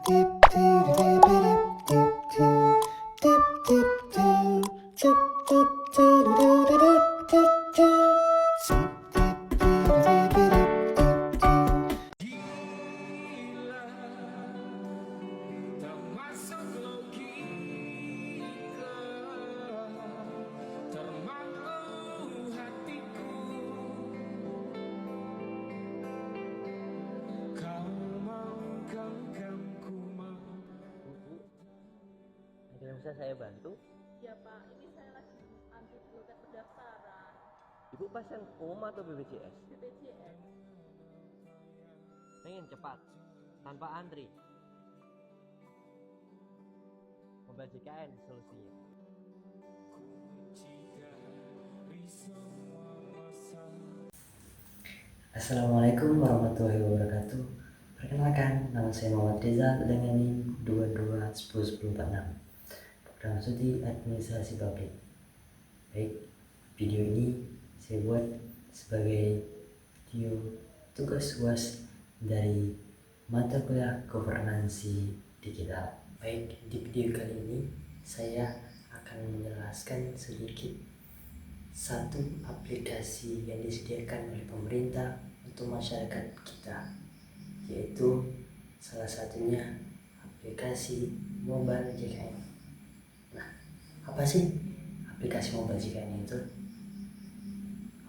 Ada yang bisa saya bantu? Ya Pak, ini saya lagi antri loket pendaftaran Ibu pasien koma atau BPJS? BPJS. Pengen cepat, tanpa antri. Mobile JKN solusinya. Assalamualaikum warahmatullahi wabarakatuh. Perkenalkan, nama saya Muhammad Rizal dengan NIM 22101046. Program studi administrasi publik. Baik, video ini saya buat sebagai video tugas UAS dari mata kuliah governansi digital. Baik, di video kali ini saya akan menjelaskan sedikit satu aplikasi yang disediakan oleh pemerintah untuk masyarakat kita, yaitu salah satunya aplikasi mobile JKN. Nah, apa sih aplikasi mobile JKN itu?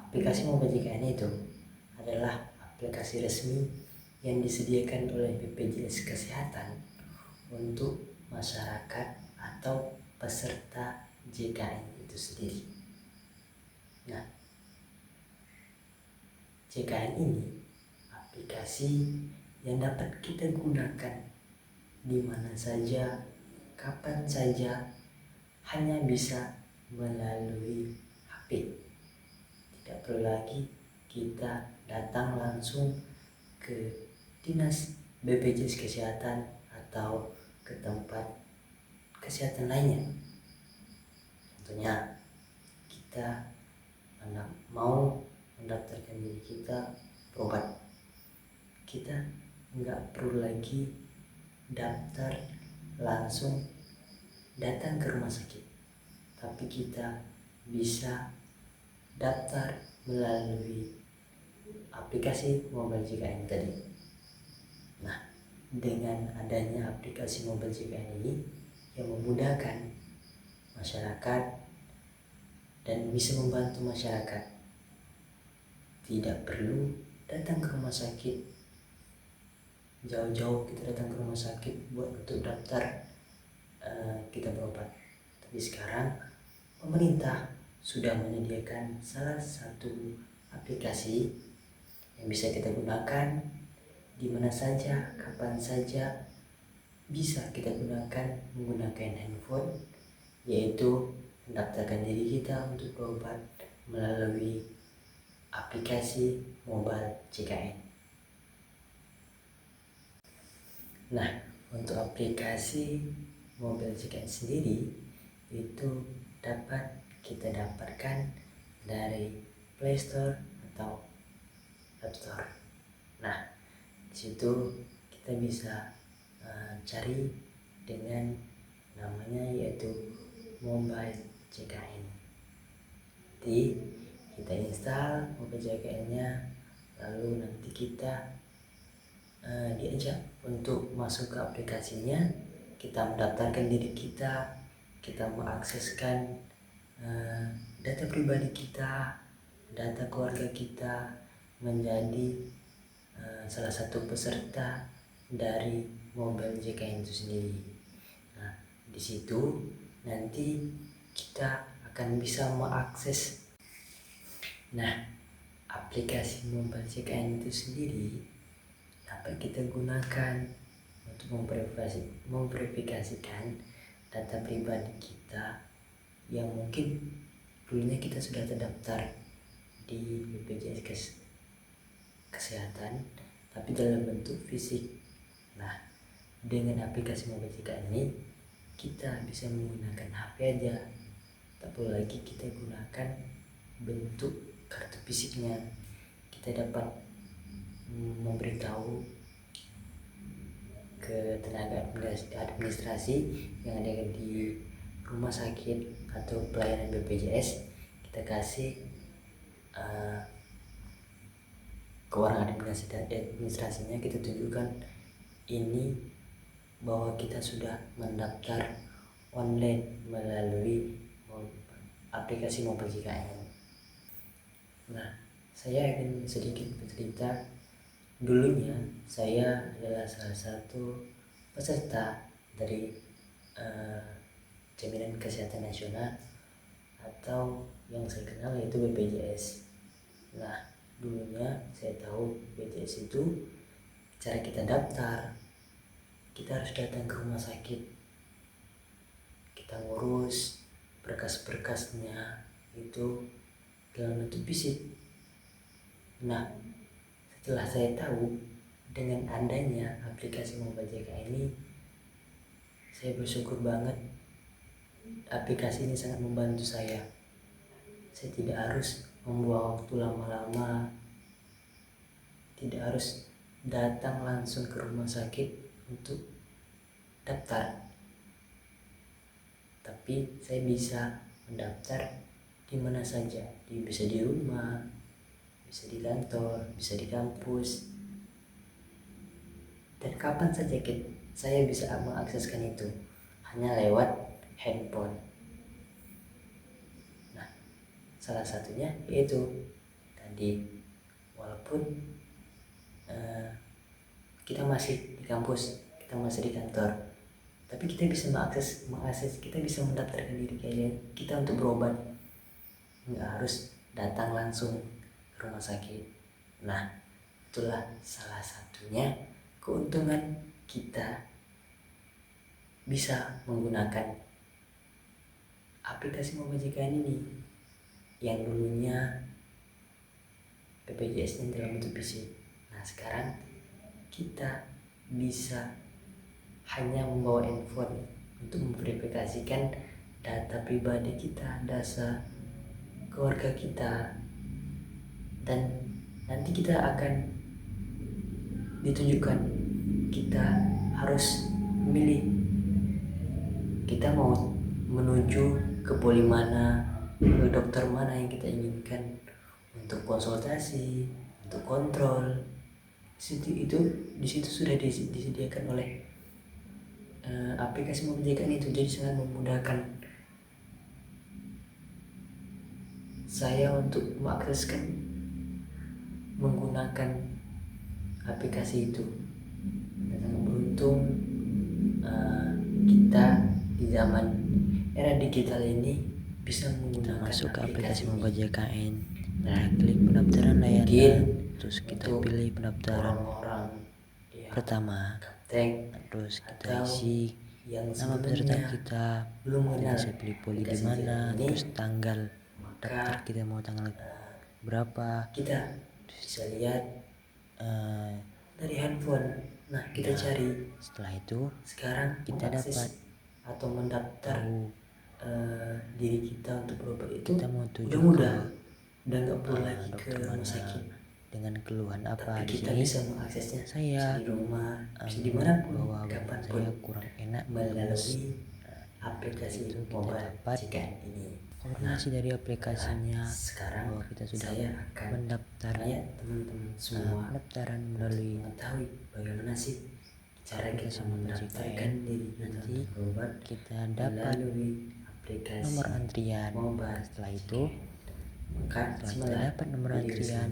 Aplikasi mobile JKN itu adalah aplikasi resmi yang disediakan oleh BPJS Kesehatan untuk masyarakat atau peserta JKN itu sendiri. Nah, JKN ini aplikasi yang dapat kita gunakan di mana saja, kapan saja, hanya bisa melalui HP. Tidak perlu lagi kita datang langsung ke dinas BPJS Kesehatan atau ke tempat kesehatan lainnya. Tentunya kita mau mendaftarkan diri kita berobat, kita nggak perlu lagi daftar langsung datang ke rumah sakit, tapi kita bisa daftar melalui aplikasi mobile JKN tadi. Nah, dengan adanya aplikasi mobile JKN ini yang memudahkan masyarakat dan bisa membantu masyarakat, tidak perlu datang ke rumah sakit jauh-jauh, kita datang ke rumah sakit buat untuk daftar kita berobat. Tapi sekarang pemerintah sudah menyediakan salah satu aplikasi yang bisa kita gunakan di mana saja, kapan saja, bisa kita gunakan menggunakan handphone, yaitu mendaftarkan diri kita untuk berobat melalui aplikasi mobile JKN. Nah, untuk aplikasi mobile JKN sendiri itu dapat kita dapatkan dari Play Store atau App Store. Nah, di situ kita bisa cari dengan namanya yaitu mobile JKN. Nanti kita install mobile JKN-nya, lalu nanti kita diajak untuk masuk ke aplikasinya. Kita mendaftarkan diri kita mengakseskan data pribadi kita, data keluarga kita menjadi salah satu peserta dari mobile JKN itu sendiri. Nah, di situ nanti kita akan bisa mengakses. Nah, aplikasi mobile JKN itu sendiri dapat kita gunakan untuk memverifikasikan data pribadi kita yang mungkin dulunya kita sudah terdaftar di BPJS Kesehatan, tapi dalam bentuk fisik. Nah, dengan aplikasi mobile JKN ini kita bisa menggunakan HP aja, tak perlu lagi kita gunakan bentuk kartu fisiknya. Kita dapat memberitahu ke tenaga administrasi yang ada di rumah sakit atau pelayanan BPJS, kita kasih ke orang administrasinya, kita tunjukkan ini bahwa kita sudah mendaftar online melalui aplikasi Mobile JKN. Nah, saya ingin sedikit bercerita. Dulunya saya adalah salah satu peserta dari Jaminan Kesehatan Nasional atau yang saya kenal yaitu BPJS. Nah, dulunya saya tahu BPJS itu cara kita daftar, kita harus datang ke rumah sakit, kita ngurus berkas-berkasnya itu dalam bentuk fisik. Nah, setelah saya tahu dengan adanya aplikasi Mobile JK ini, saya bersyukur banget. Aplikasi ini sangat membantu saya. Saya tidak harus membuang waktu lama-lama, tidak harus datang langsung ke rumah sakit untuk daftar, tapi saya bisa mendaftar di mana saja, bisa di rumah, bisa di kantor, bisa di kampus, dan kapan saja saya bisa mengakseskan itu hanya lewat handphone. Nah, salah satunya yaitu tadi, walaupun kita masih di kampus, kita masih di kantor, tapi kita bisa mengakses, kita bisa mendaftarkan diri kita untuk berobat, nggak harus datang langsung ke rumah sakit. Nah, itulah salah satunya keuntungan kita bisa menggunakan aplikasi Mobile JKN ini, yang dulunya BPJS ini dalam bentuk fisik. Nah, sekarang kita bisa hanya membawa handphone untuk memverifikasikan data pribadi kita, data keluarga kita, dan nanti kita akan ditunjukkan, kita harus memilih kita mau menuju ke poli mana, ke dokter mana yang kita inginkan untuk konsultasi, untuk kontrol. Di situ sudah disediakan oleh aplikasi Mobile JKN itu, jadi sangat memudahkan saya untuk mengakseskan menggunakan aplikasi itu. Dan sangat beruntung kita di zaman era digital ini bisa menggunakan masuk ke aplikasi ini. Mobile JKN. Nah, klik pendaftaran layanan, terus kita pilih pendaftaran Orang-orang pertama, terus kita isi yang nama peserta kita, belum dan kenal saya pilih poli di aplikasi mana, JKN ini, terus tanggal maka daftar kita mau tanggal berapa, kita bisa lihat dari handphone. Nah, kita cari. Setelah itu Sekarang kita dapat atau mendaftar tahu diri kita untuk berobat itu kita mau tuju udah mudah, ke udah nggak perlu lagi ke dokter rumah mana, sakit. dengan keluhan apa. Tapi Di kita sini bisa mengaksesnya saya di rumah, bisa menurut dimanapun, bahwa badan kapanpun, saya kurang enak melalui aplikasi itu kita Mobile dapat JKN ini. informasi dari aplikasinya Sekarang bahwa kita sudah saya akan mendaftar tanya teman-teman semua pendaftaran melalui mengetahui bagaimana sih cara kita aplikasi Mobile mendaftarkan JKN. diri kita Nanti untuk berobat kita dapat melalui aplikasi nomor antrian. Mobile Setelah itu, Maka setelah kita dapat nomor antrian,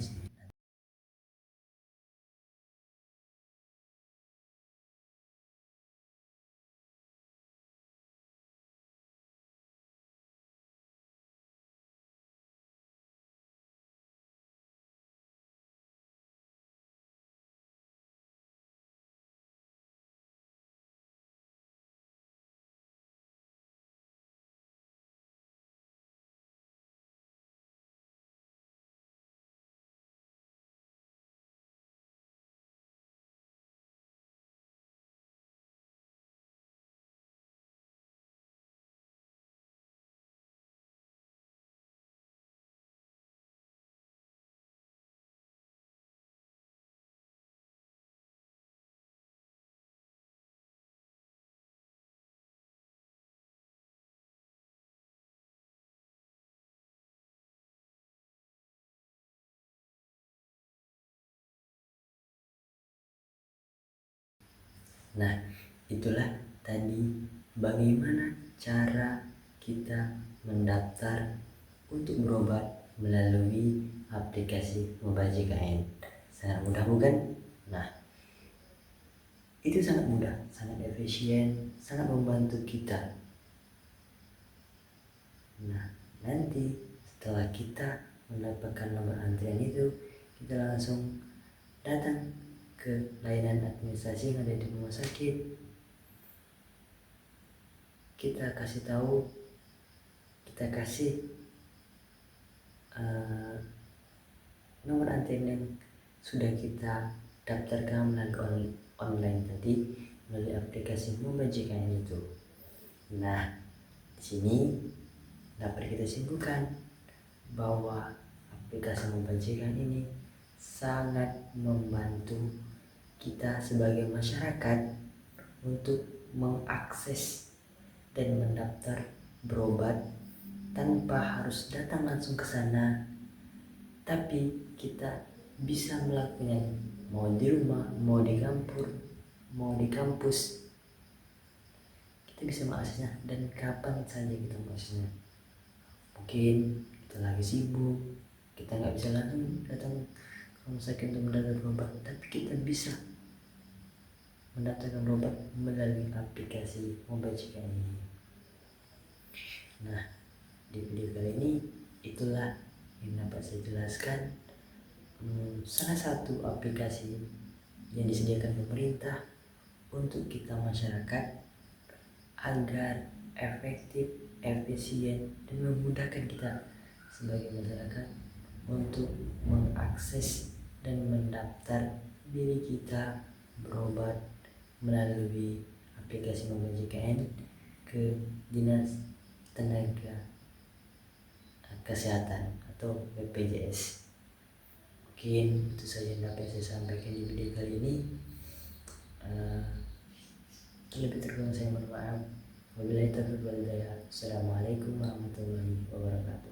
Nah, itulah tadi bagaimana cara kita mendaftar untuk berobat melalui aplikasi Mobile JKN. Sangat mudah bukan? Nah, itu sangat mudah, sangat efisien, sangat membantu kita. Nah, nanti setelah kita mendapatkan nomor antrian itu, kita langsung datang ke layanan administrasi yang ada di rumah sakit. Kita kasih tahu, kita kasih nomor antrian yang sudah kita daftarkan melalui online tadi, melalui aplikasi Mobile JKN itu. Nah, di sini dapat kita simpulkan bahwa aplikasi Mobile JKN ini sangat membantu kita sebagai masyarakat untuk mengakses dan mendaftar berobat tanpa harus datang langsung ke sana, tapi kita bisa melakukannya mau di rumah, mau di kampus. Kita bisa mengaksesnya dan kapan saja kita mengaksesnya. Mungkin kita lagi sibuk, kita nggak bisa langsung datang ke rumah sakit untuk mendaftar berobat, tapi kita bisa mendaftarkan berobat melalui aplikasi Mobile JKN ini. Nah, di video kali ini itulah yang dapat saya jelaskan, salah satu aplikasi yang disediakan pemerintah untuk kita masyarakat agar efektif, efisien, dan memudahkan kita sebagai masyarakat untuk mengakses dan mendaftar diri kita berobat melalui aplikasi Mobile JKN ke Dinas Tenaga Kesehatan atau BPJS. Mungkin itu saja yang dapat saya sampaikan di video kali ini. Lebih terkurang saya mohon maaf. Wabillahi taufiq wal hidayah. Assalamualaikum warahmatullahi wabarakatuh.